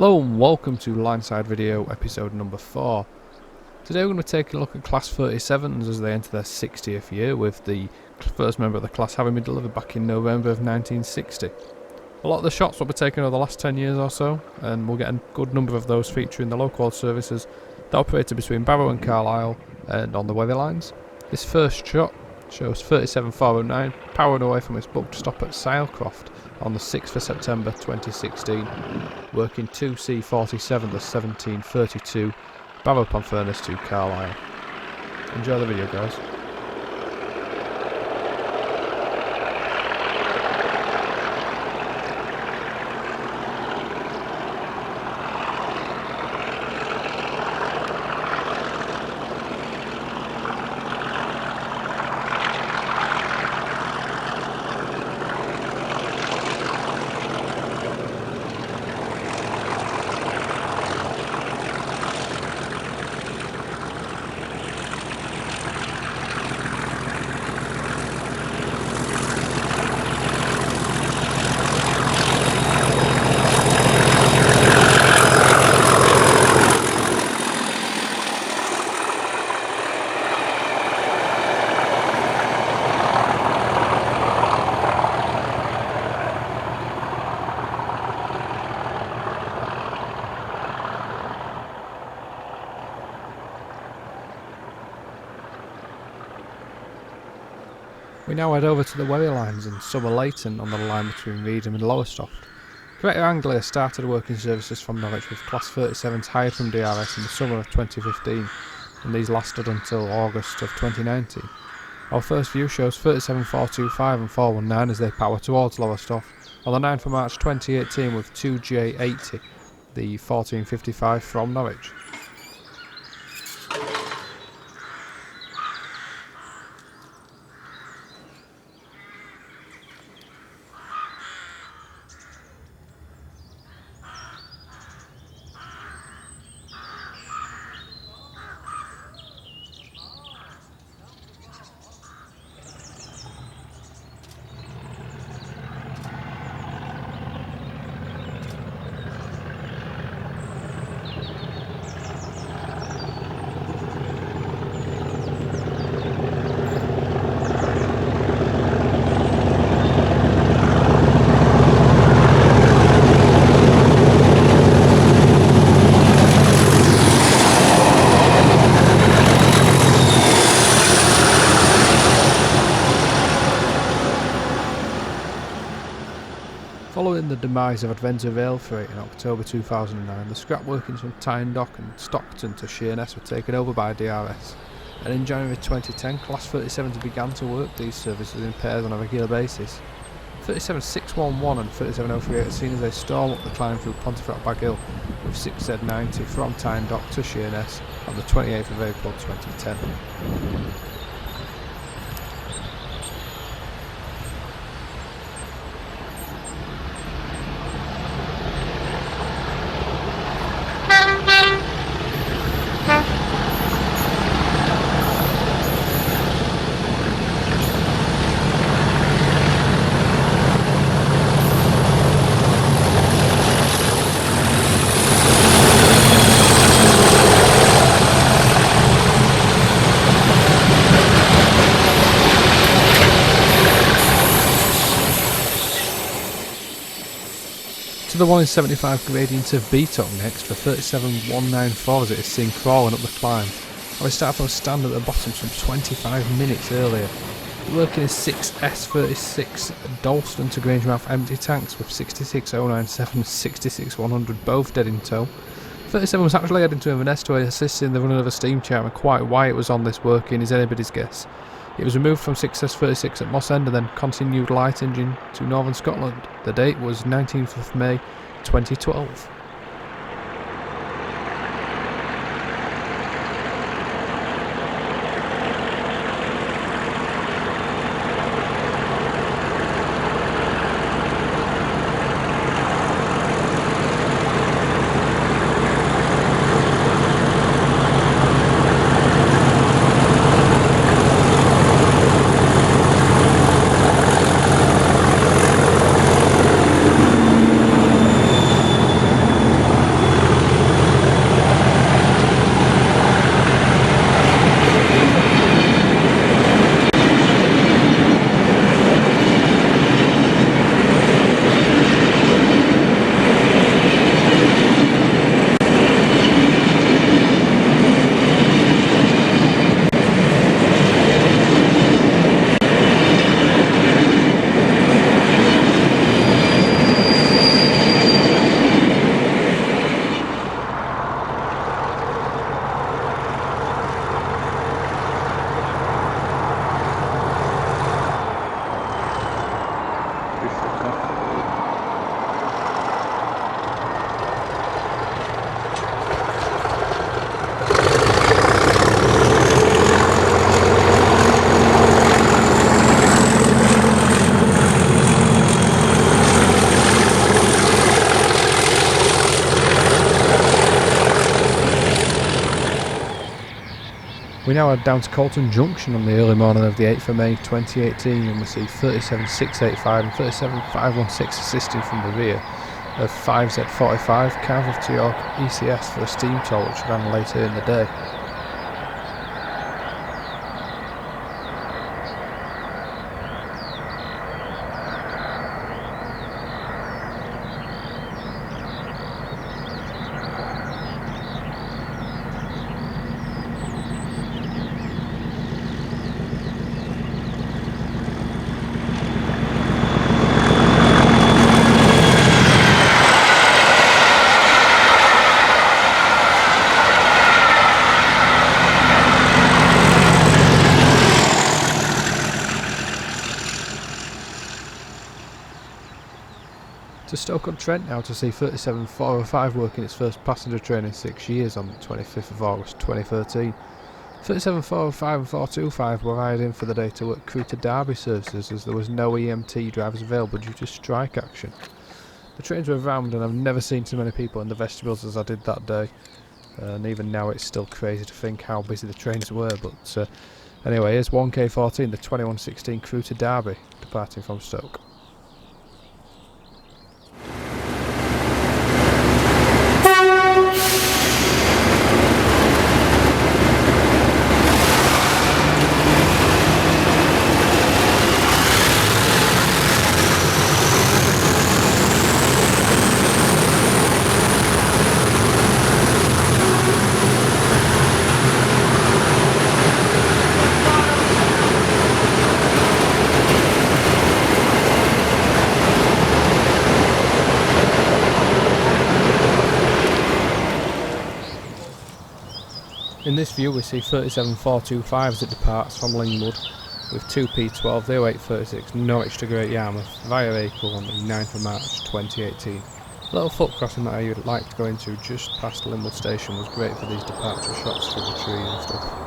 Hello and welcome to Lineside video episode number 4. Today we're going to be taking a look at Class 37's as they enter their 60th year, with the first member of the class having been delivered back in November of 1960. A lot of the shots will be taken over the last 10 years or so, and we'll get a good number of those featuring the local services that operated between Barrow and Carlisle and on the Weatherlines. This first shot shows 37409 powering away from its booked stop at Settle-Carlisle on the 6th of September 2016, working 2C47 the 1732 Barrow upon Furness to Carlisle. Enjoy the video, guys. We now head over to the Wherry lines in Summer Leighton on the line between Reedham and Lowestoft. Greater Anglia started working services from Norwich with Class 37's hired from DRS in the summer of 2015, and these lasted until August of 2019. Our first view shows 37425 and 419 as they power towards Lowestoft on the 9th of March 2018 with 2J80, the 1455 from Norwich. Following the demise of Adventure Rail Freight in October 2009, the scrap workings from Tyne-Dock and Stockton to Sheerness were taken over by DRS, and in January 2010 Class 37's began to work these services in pairs on a regular basis. 37611 and 37038 are seen as they storm up the climb through Pontefract Bag Hill with 6Z90 from Tyne-Dock to Sheerness on the 28th of April 2010. To the 1 in 75 gradient of Beat up next for 37194 as it is seen crawling up the climb. And we start from a stand at the bottom some 25 minutes earlier. Working is 6S36 Dalston to Grangemouth empty tanks with 66097 and 66100 both dead in tow. 37 was actually heading to Inverness to assist in the running of a steam chair, and quite why it was on this working is anybody's guess. It was removed from 6S36 at Moss End and then continued light engine to Northern Scotland. The date was 19th of May 2012. We now head down to Colton Junction on the early morning of the 8th of May 2018, and we see 37's 685 and 37's 516 assisting from the rear of 5Z45 Cardiff to York ECS for a steam toll which ran later in the day. To Stoke-on-Trent now to see 37-405 working its first passenger train in 6 years on the 25th of August 2013. 37-405 and 425 were hired in for the day to work crew to Derby services as there was no EMT drivers available due to strike action. The trains were rammed and I've never seen so many people in the vestibules as I did that day, and even now it's still crazy to think how busy the trains were, but anyway, here's 1K14, the 2116 crew to Derby, departing from Stoke. In this view we see 37-425 as it departs from Lingwood with 2P12 the 0836 Norwich to Great Yarmouth via Acle on the 9th of March 2018. A little foot crossing that I would like to go into just past Lingwood station was great for these departure shots through the trees and stuff.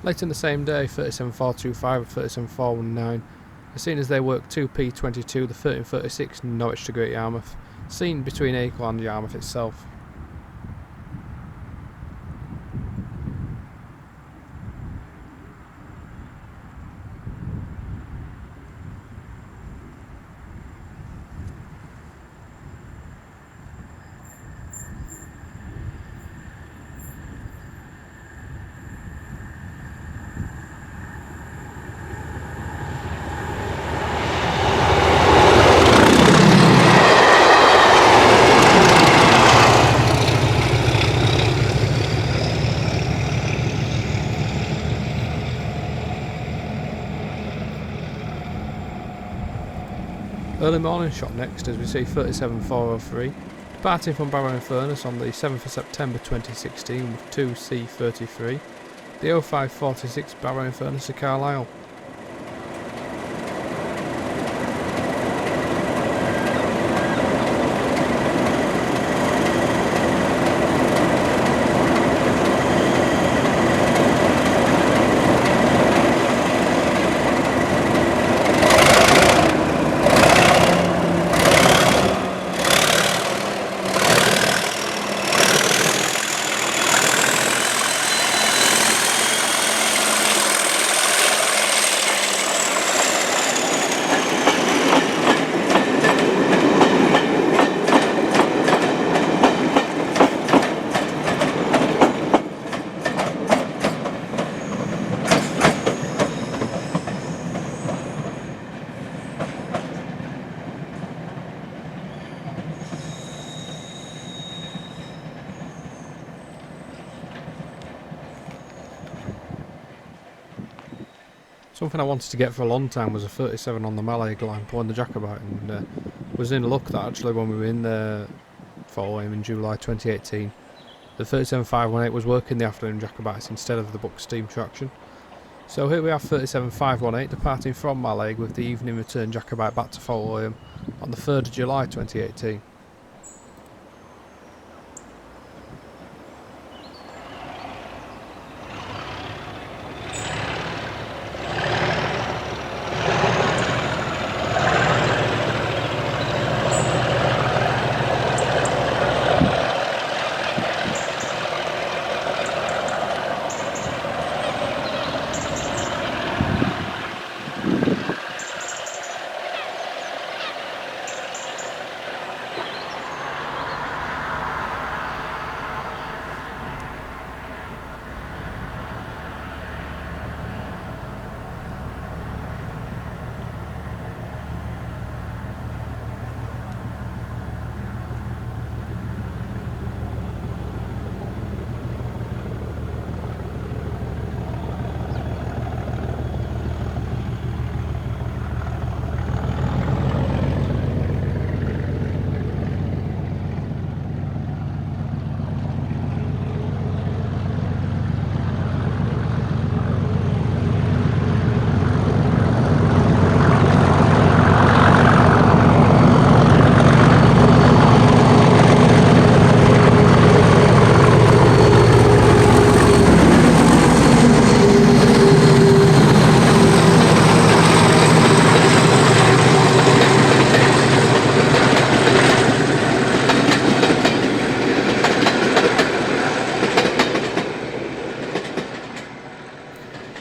Later in the same day, 37-425 and 37-419 are seen as they work 2P22 the 1336 Norwich to Great Yarmouth, seen between Acle and Yarmouth itself. Early morning shot next as we see 37-403 departing from Barrow-in-Furness on the 7th of September 2016 with 2C33, the 0546 Barrow-in-Furness to Carlisle. Something I wanted to get for a long time was a 37 on the Malay line pulling the Jacobite, and was in luck that actually when we were in there following in July 2018, the 37518 was working the afternoon Jacobites instead of the Buck steam traction. So here we have 37518 departing from Malay with the evening return Jacobite back to Followham on the 3rd of July 2018.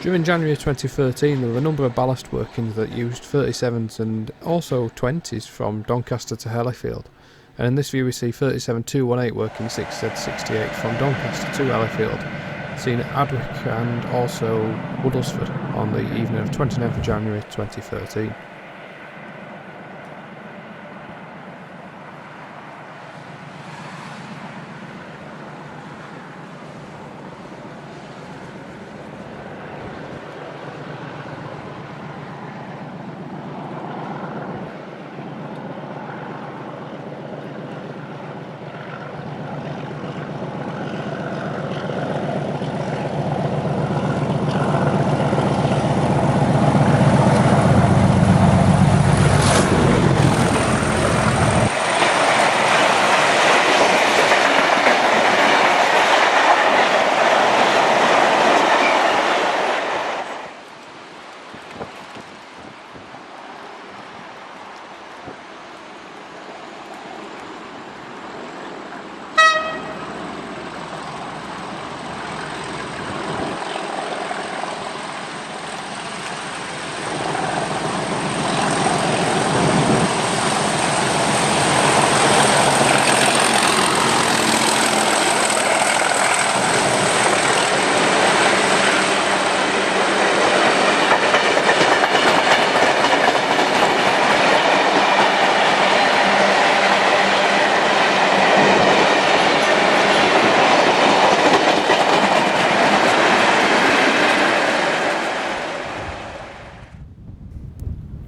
During January 2013 there were a number of ballast workings that used 37s and also 20s from Doncaster to Hellifield, and in this view we see 37218 working 6Z68 from Doncaster to Hellifield, seen at Adwick and also Woodlesford on the evening of 29th of January 2013.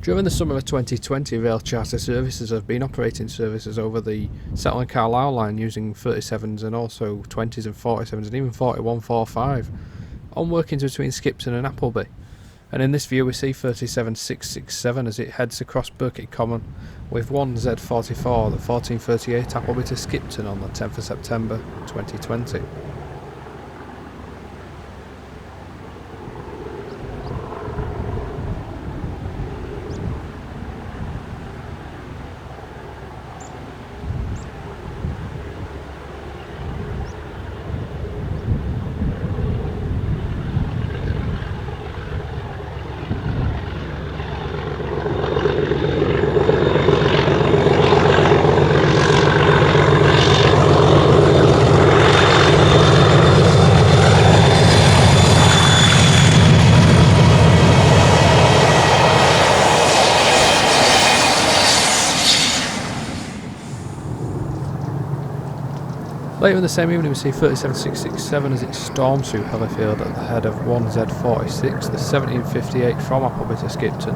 During the summer of 2020, rail charter services have been operating services over the Settle-Carlisle line using 37s and also 20s and 47s and even 4145 on workings between Skipton and Appleby. And in this view we see 37667 as it heads across Birkett Common with 1Z44 the 1438 Appleby to Skipton on the 10th of September 2020. Later in the same evening we see 37667 as it storms through Hellifield at the head of 1Z46, the 1758 from Appleby to Skipton.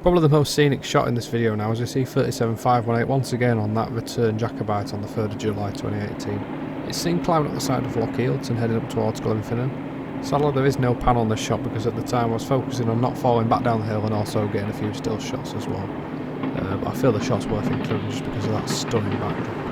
Probably the most scenic shot in this video now as we see 37518 once again on that return Jacobite on the 3rd of July 2018. It's seen climbing up the side of Loch Eelton heading up towards Glenfinnan. Sadly there is no pan on this shot because at the time I was focusing on not falling back down the hill and also getting a few still shots as well. But I feel the shot's worth including just because of that stunning backdrop.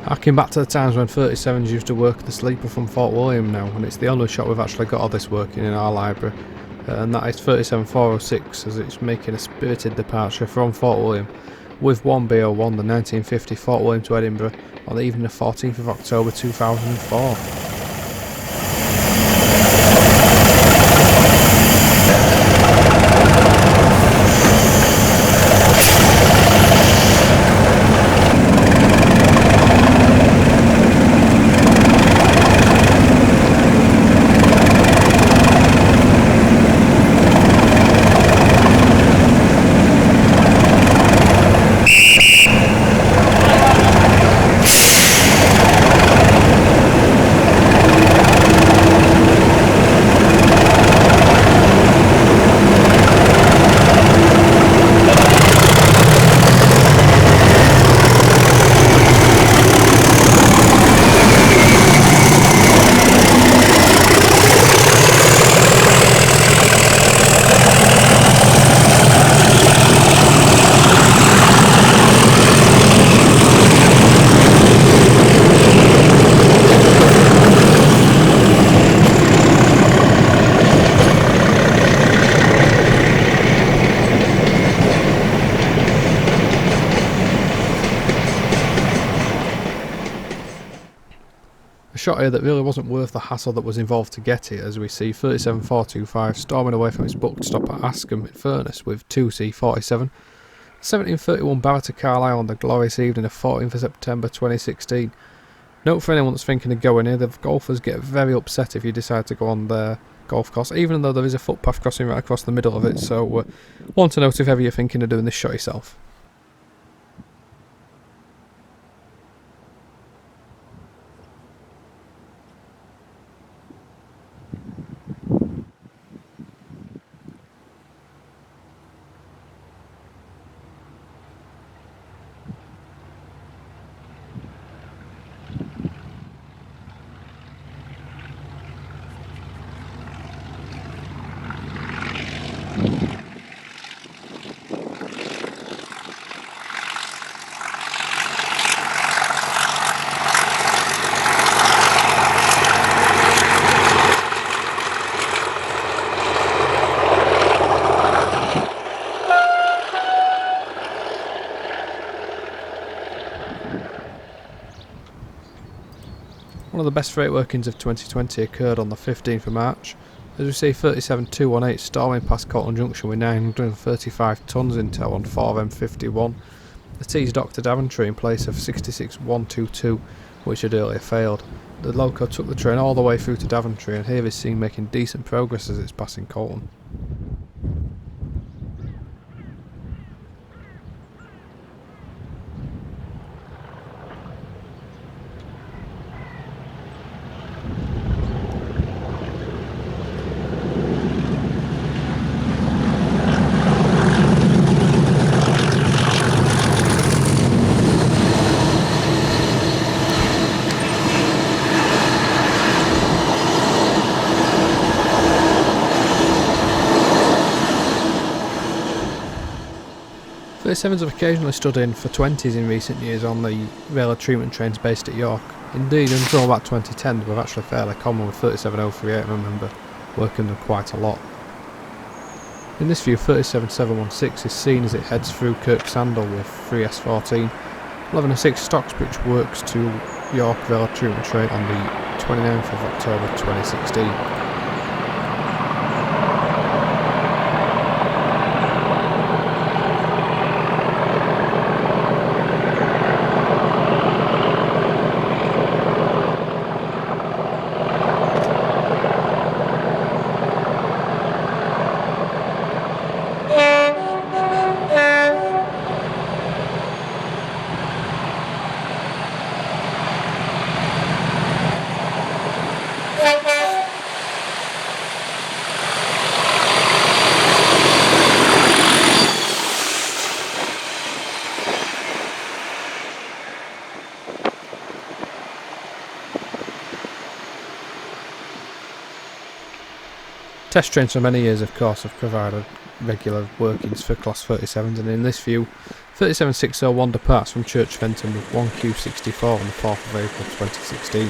Harking back to the times when 37's used to work the sleeper from Fort William now, and it's the only shot we've actually got of this working in our library, and that is 37406 as it's making a spirited departure from Fort William with 1B01, the 1950 Fort William to Edinburgh on the evening of 14th of October 2004. A shot here that really wasn't worth the hassle that was involved to get it, as we see 37425 storming away from its booked stop at Askham in Furness with 2C47, 1731 Barra to Carlisle on the glorious evening of 14th of September 2016. Note for anyone that's thinking of going here, the golfers get very upset if you decide to go on their golf course, even though there is a footpath crossing right across the middle of it, so want to note if ever you're thinking of doing this shot yourself. best freight workings of 2020 occurred on the 15th of March, as we see 37218 storming past Colton Junction with 935 tonnes in tow on 4M51. The T's docked to Daventry in place of 66122, which had earlier failed. The loco took the train all the way through to Daventry, and here is seen making decent progress as it's passing Colton. Sevens have occasionally stood in for 20s in recent years on the rail treatment trains based at York. Indeed, until about 2010 they were actually fairly common, with 37038 I remember working them quite a lot. In this view, 37716 is seen as it heads through Kirk Sandal with 3S14. 1106 Stocksbridge works to York rail treatment train on the 29th of October 2016. Test trains for many years, of course, have provided regular workings for Class 37s, and in this view, 37601 departs from Church Fenton with 1Q64 on the 4th of April 2016.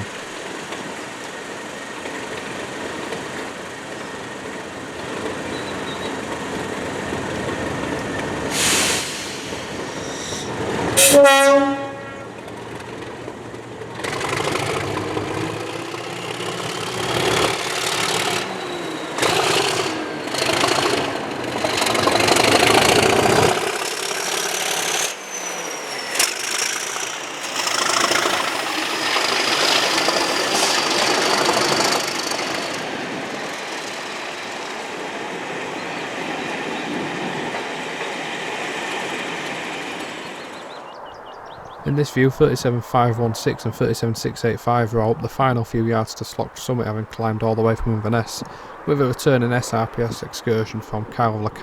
In this view, 37516 and 37685 roll up the final few yards to Slough Summit, having climbed all the way from Inverness, with a returning SRPS excursion from Carrick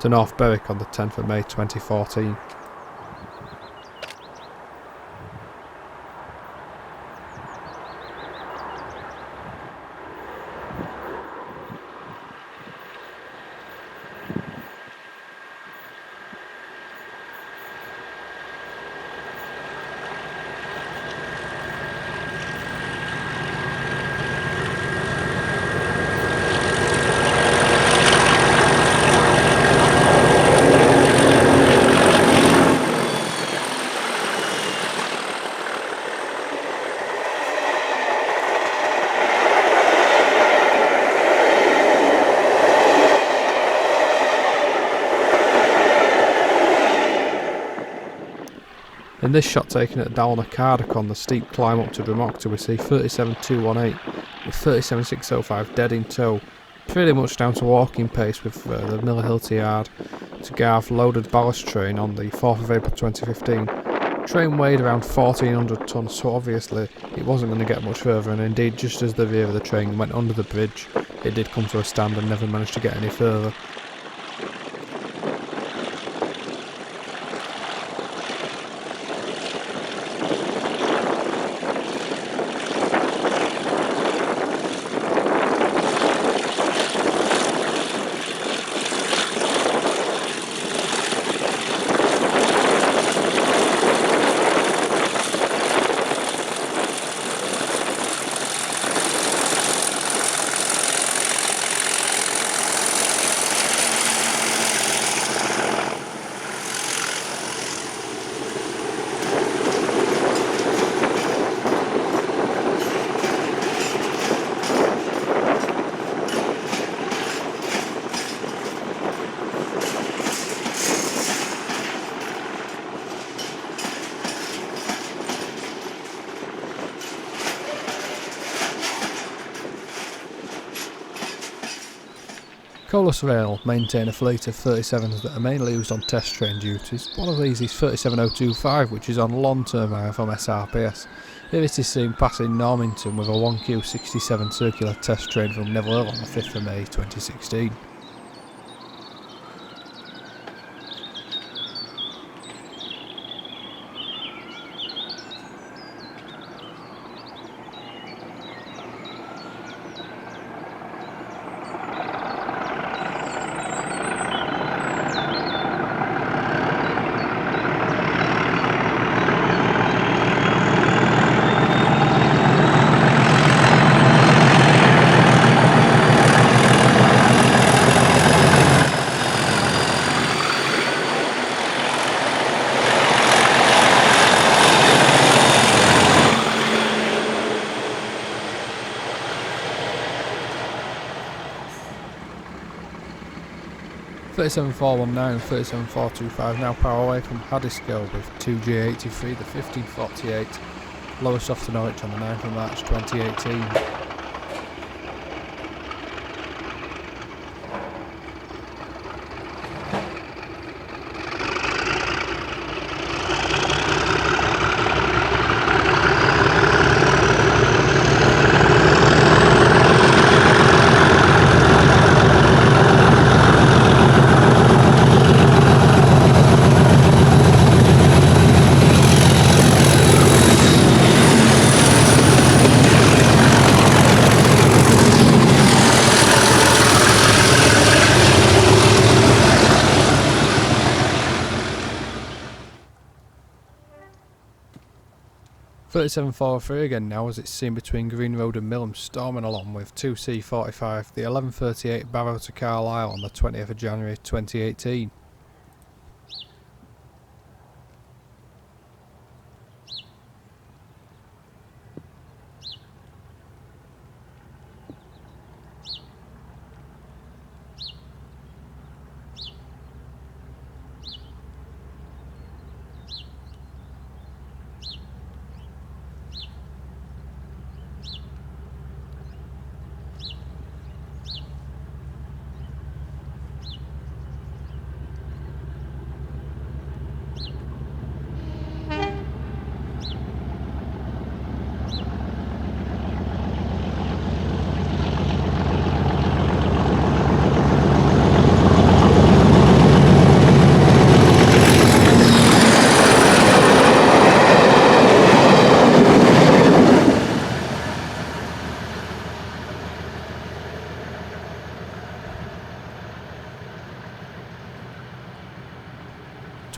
to North Berwick on the 10th of May 2014. In this shot taken at Dalna-Cardick on the steep climb up to Drumochta, we see 37218 with 37605 dead in tow, pretty much down to walking pace, with the Miller to Yard to Garth loaded ballast train on the 4th of April 2015. Train weighed around 1400 tonnes, so obviously it wasn't going to get much further, and indeed just as the rear of the train went under the bridge, it did come to a stand and never managed to get any further. Colas Rail maintain a fleet of 37s that are mainly used on test train duties. One of these is 37025, which is on long-term hire from SRPS. Here it is seen passing Normanton with a 1Q67 circular test train from Neville Hill on the 5th of May 2016. (37.419 and 37.425) now power away from Haddiscoe with 2J83, the 1548, lowest off to Norwich on the 9th of March 2018. (37.403) again now, as it's seen between Green Road and Millham, storming along with 2C45, the 1138 Barrow to Carlisle on the 20th of January 2018.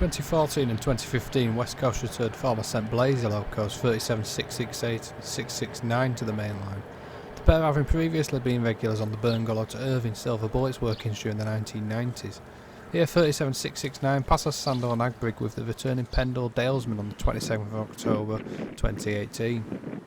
In 2014 and 2015, West Coast returned former St Blaise locos 37668 and 669 to the main line. The pair having previously been regulars on the Burngallow to Irving Silver Bullets workings during the 1990s. Here 37669 passes Sandal and Agbrig with the returning Pendle Dalesman on the 27th of October 2018.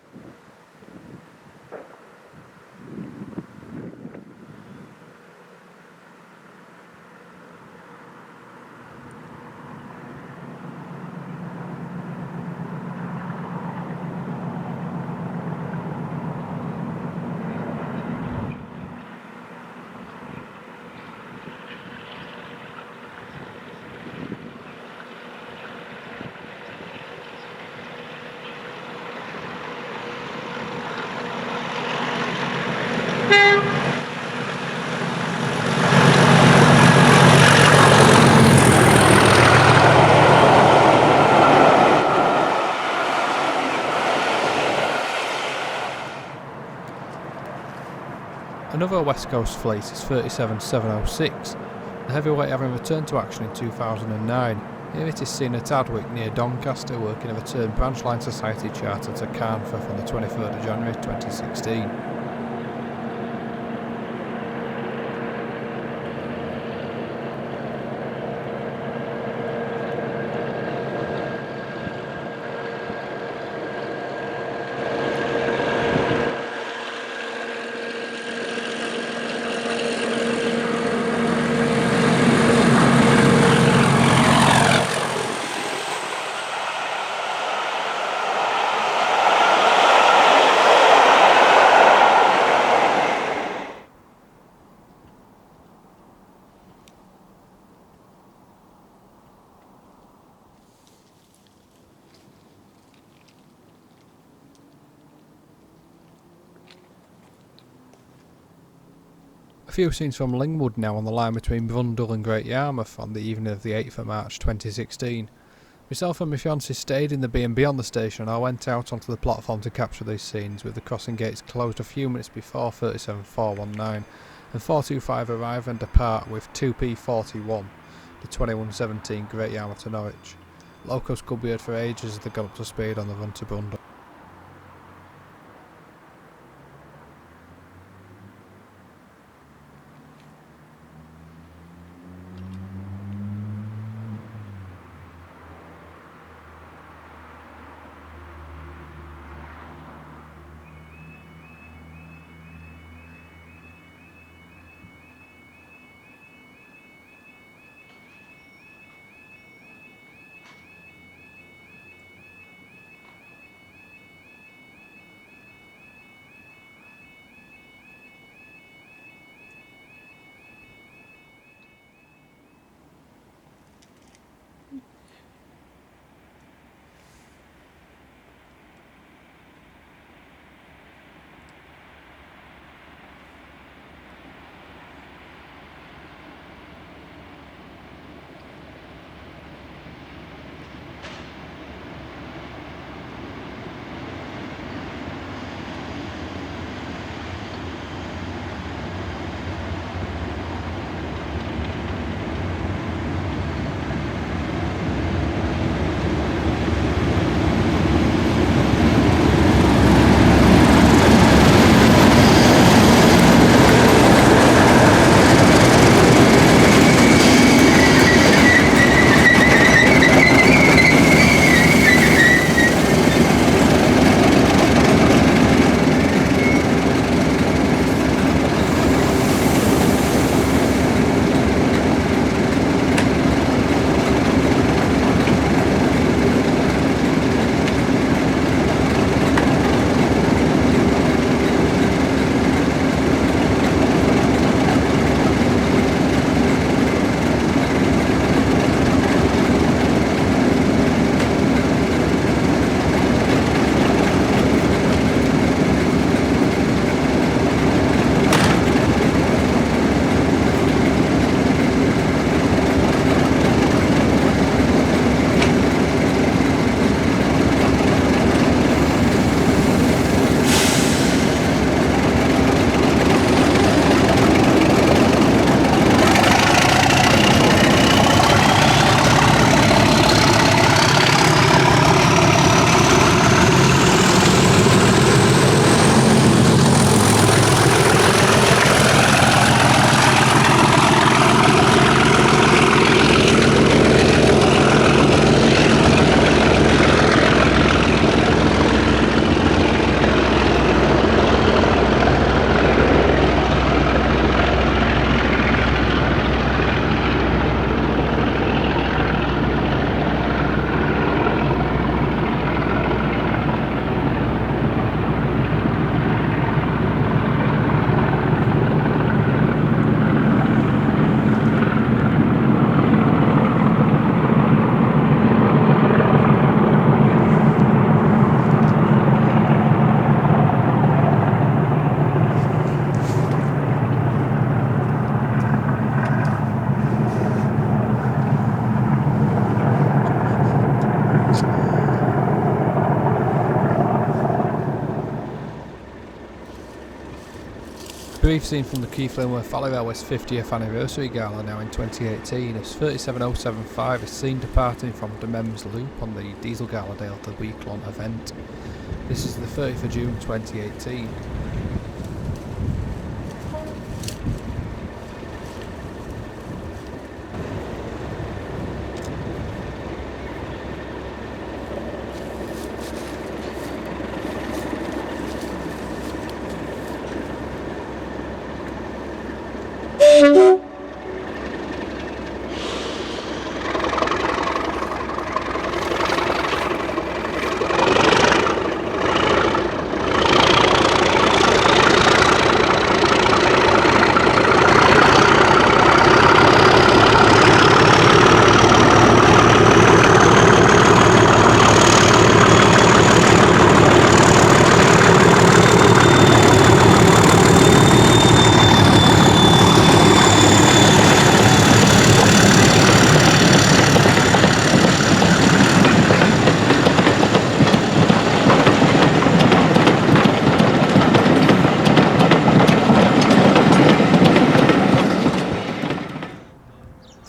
Another West Coast fleet is 37706, the heavyweight having returned to action in 2009. Here it is seen at Adwick near Doncaster working a return branch line society charter to Carnforth on the 23rd of January 2016. A few scenes from Lingwood now on the line between Brundle and Great Yarmouth on the evening of the 8th of March 2016. Myself and my fiancée stayed in the B&B on the station, and I went out onto the platform to capture these scenes, with the crossing gates closed a few minutes before 37419 and 425 arrive and depart with 2P41, the 2117 Great Yarmouth to Norwich. Locos could be heard for ages as they got up to speed on the run to Brundle. Brief scene from the Keith Linworth Valley Railway's 50th anniversary gala now in 2018 as 37075 is seen departing from De Mems Loop on the Diesel Gala Day of the week-long event. This is the 30th of June 2018.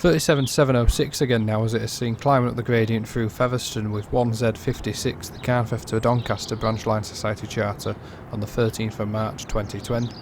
37706 again now, as it is seen climbing up the gradient through Featherstone with 1Z56, the Carnforth to Doncaster Branch Line Society Charter on the 13th of March 2020.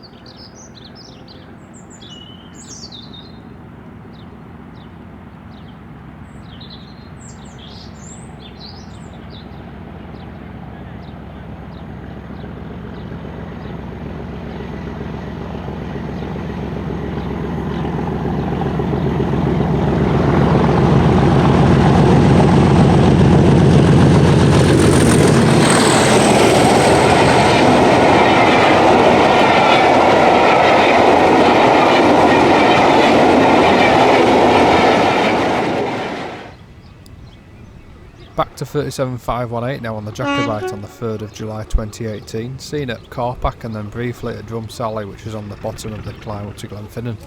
Back to 37518 now on the Jacobite on the 3rd of July 2018, seen at Corpack and then briefly at Drumsalley, which is on the bottom of the climb up to Glenfinnan.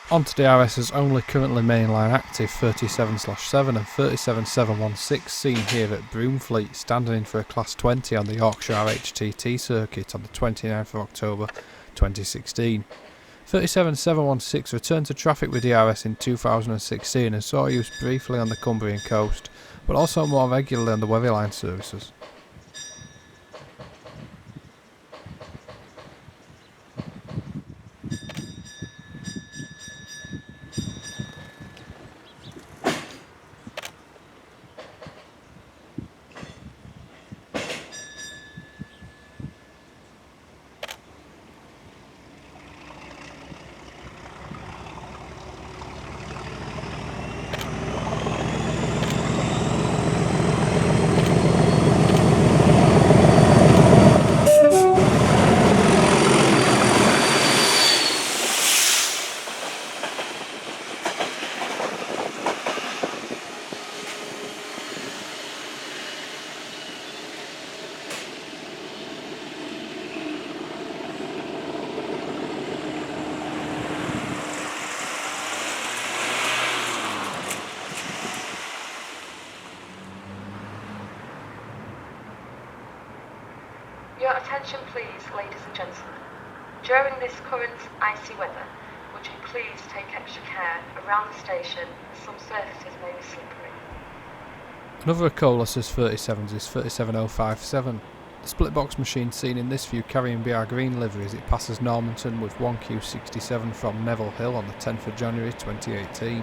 On to DRS's only currently mainline active 37/7 and 37716 seen here at Broomfleet, standing in for a Class 20 on the Yorkshire HTT circuit on the 29th of October 2016. 37716 returned to traffic with DRS in 2016 and saw use briefly on the Cumbrian coast, but also more regularly on the Weatherline services. Your attention please, ladies and gentlemen. During this current icy weather, would you please take extra care around the station as some surfaces may be slippery. Another Colas 37's is 37057. The split box machine seen in this view carrying BR Green livery as it passes Normanton with 1Q67 from Neville Hill on the 10th of January 2018.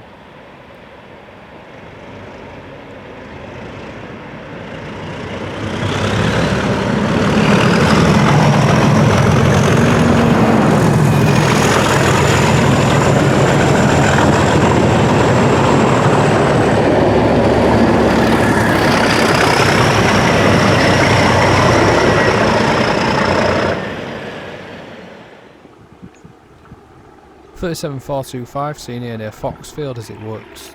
$37,425 seen here near Foxfield as it works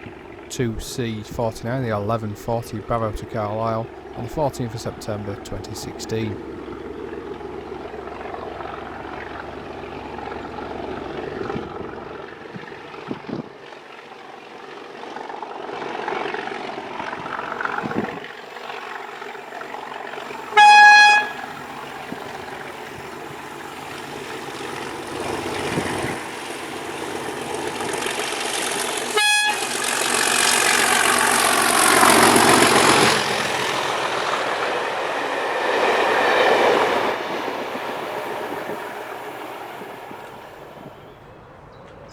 2C49, the 1140 Barrow to Carlisle on the 14th of September 2016.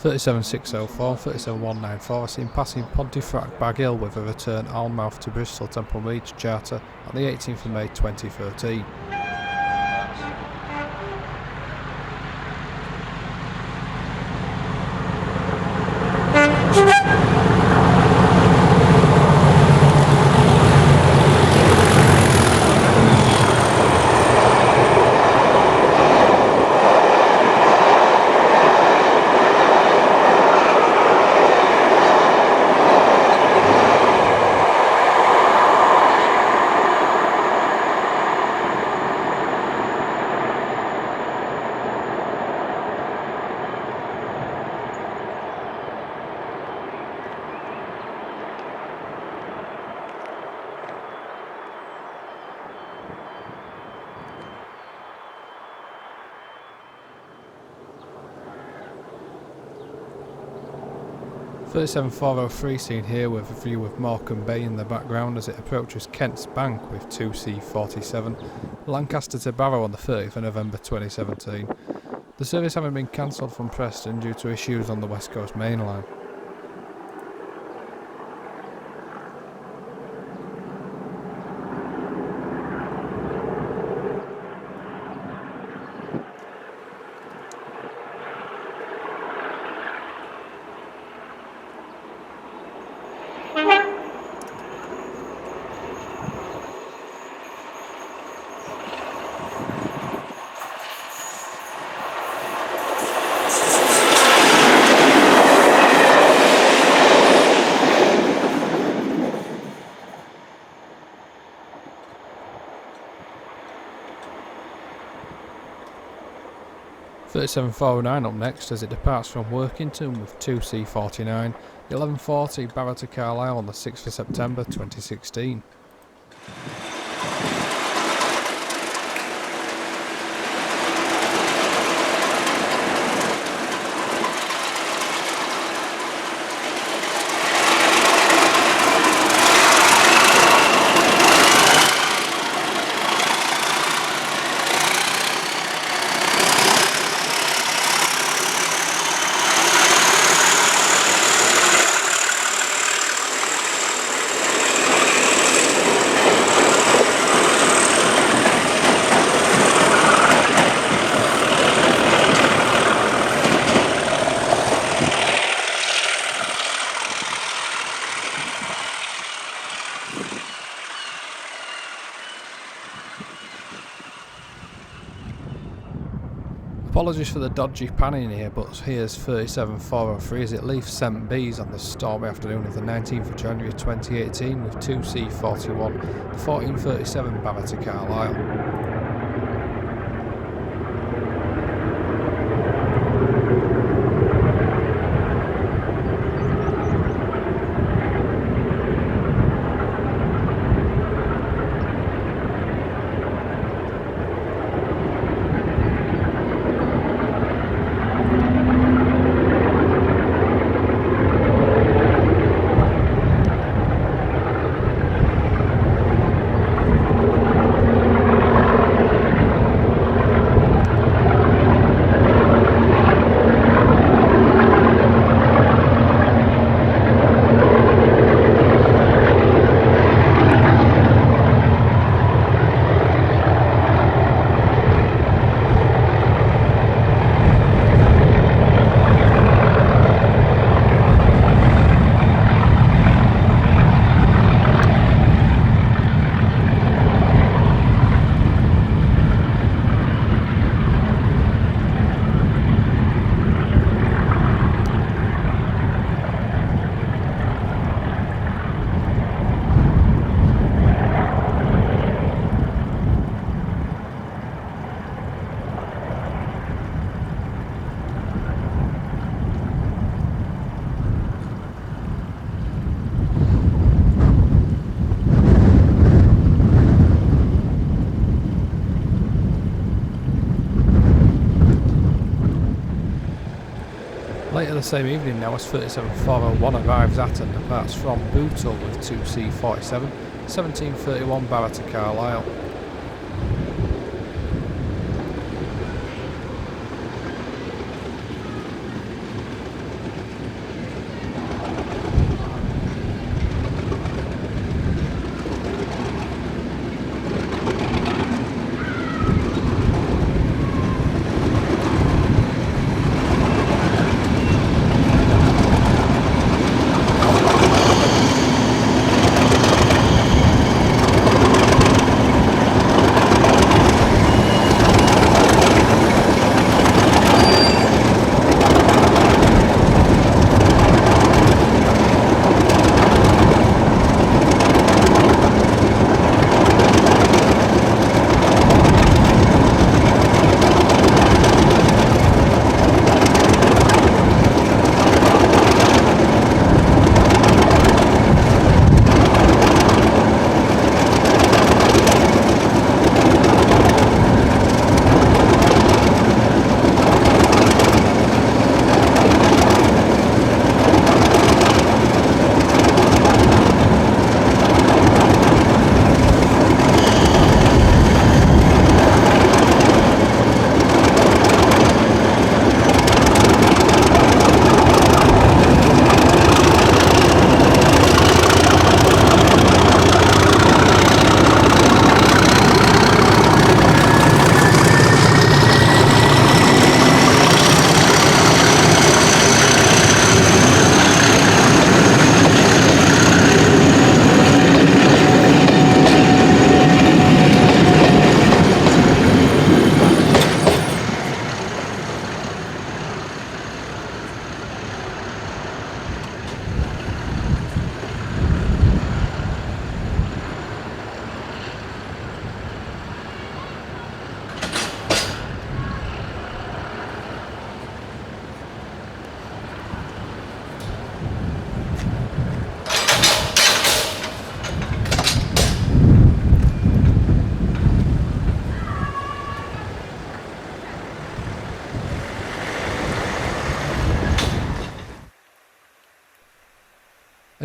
37604 and 37194 are seen passing Pontefract Baghill with a return Alnmouth to Bristol Temple Meads charter on the 18th of May 2013. .37403 seen here with a view of Morecambe Bay in the background as it approaches Kent's Bank with 2C47, Lancaster to Barrow on the 30th of November 2017. The service having been cancelled from Preston due to issues on the West Coast Main Line. .37409 up next as it departs from Workington with 2C49, 1140 Barrow to Carlisle on the 6th of September 2016. Apologies for the dodgy panning here, but here's 37403 as it leaves St Bees on the stormy afternoon of the 19th of January 2018 with 2C41, 1437 Barrow to Carlisle. Later the same evening now as 37401 arrives at and departs from Bootle with 2C47, 1731 Barrow to Carlisle.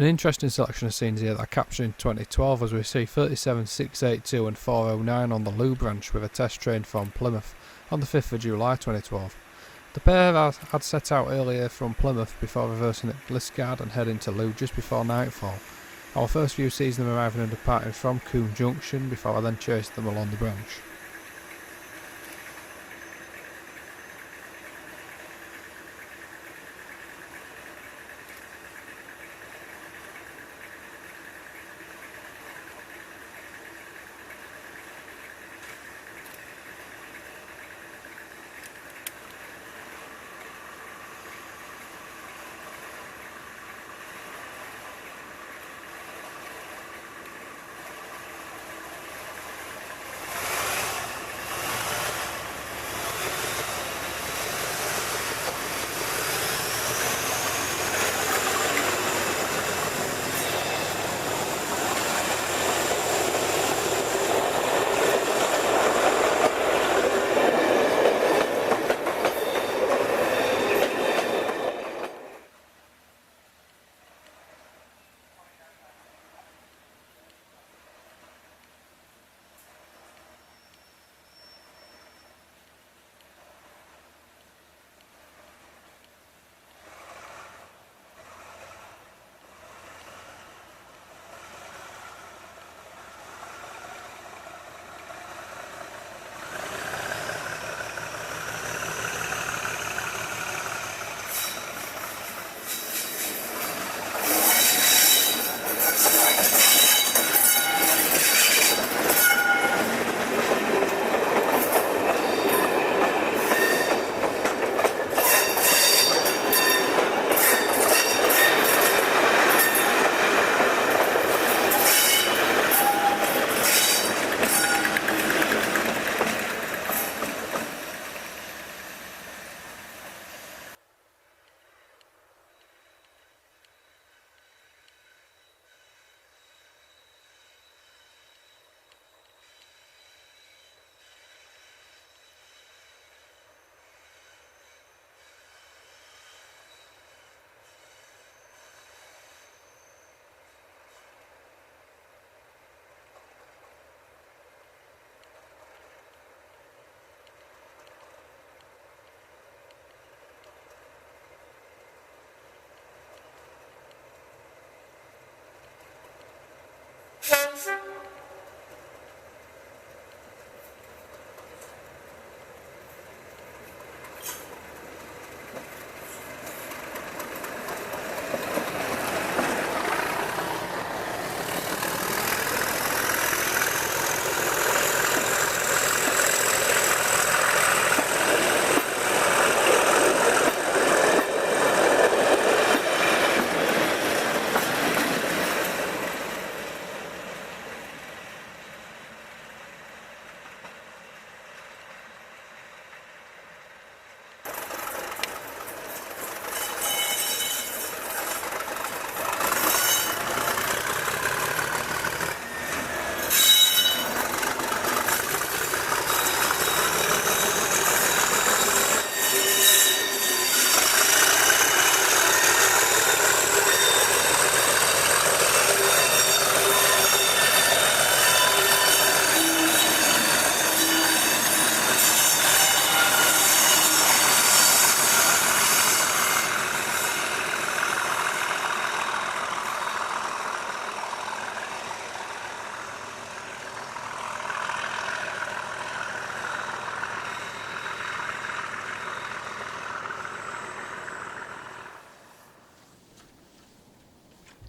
An interesting selection of scenes here that I captured in 2012 as we see 37's 682 and 409 on the Loo branch with a test train from Plymouth on the 5th of July 2012. The pair had set out earlier from Plymouth before reversing at Liskeard and heading to Loo just before nightfall. Our first view sees them arriving and departing from Coombe Junction before I then chased them along the branch.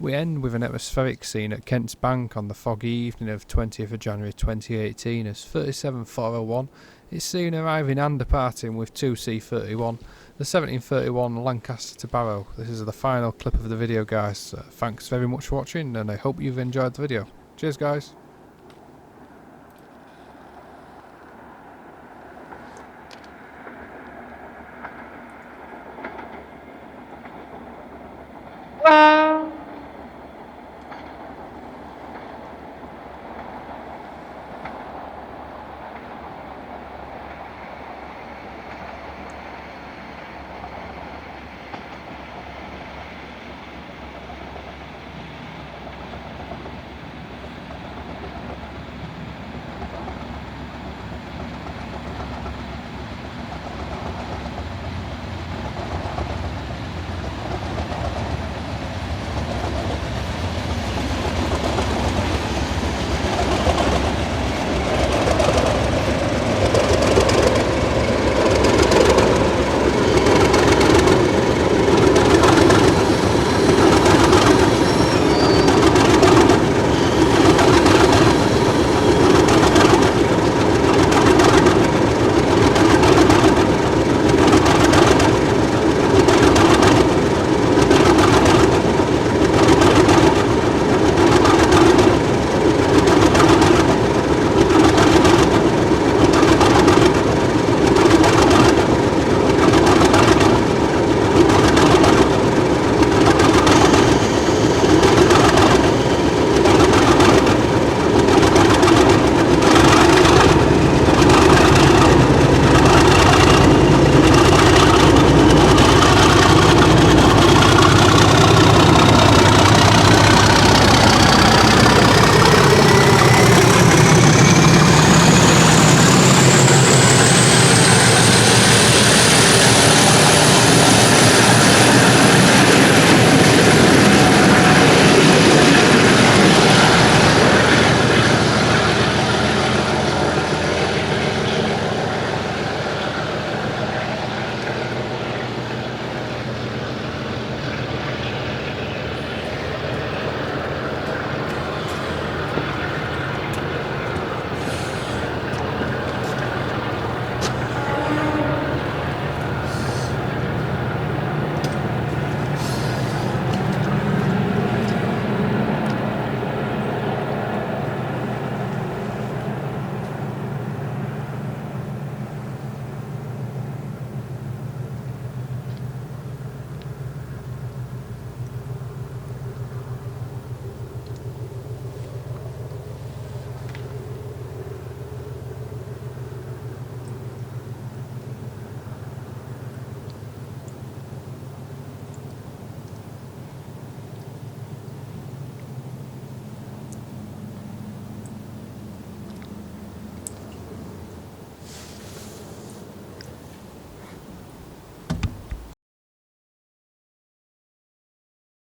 We end with an atmospheric scene at Kent's Bank on the foggy evening of 20th of January 2018 as 37401 is seen arriving and departing with 2C31, the 1731 Lancaster to Barrow. This is the final clip of the video, guys. Thanks very much for watching and I hope you've enjoyed the video. Cheers, guys.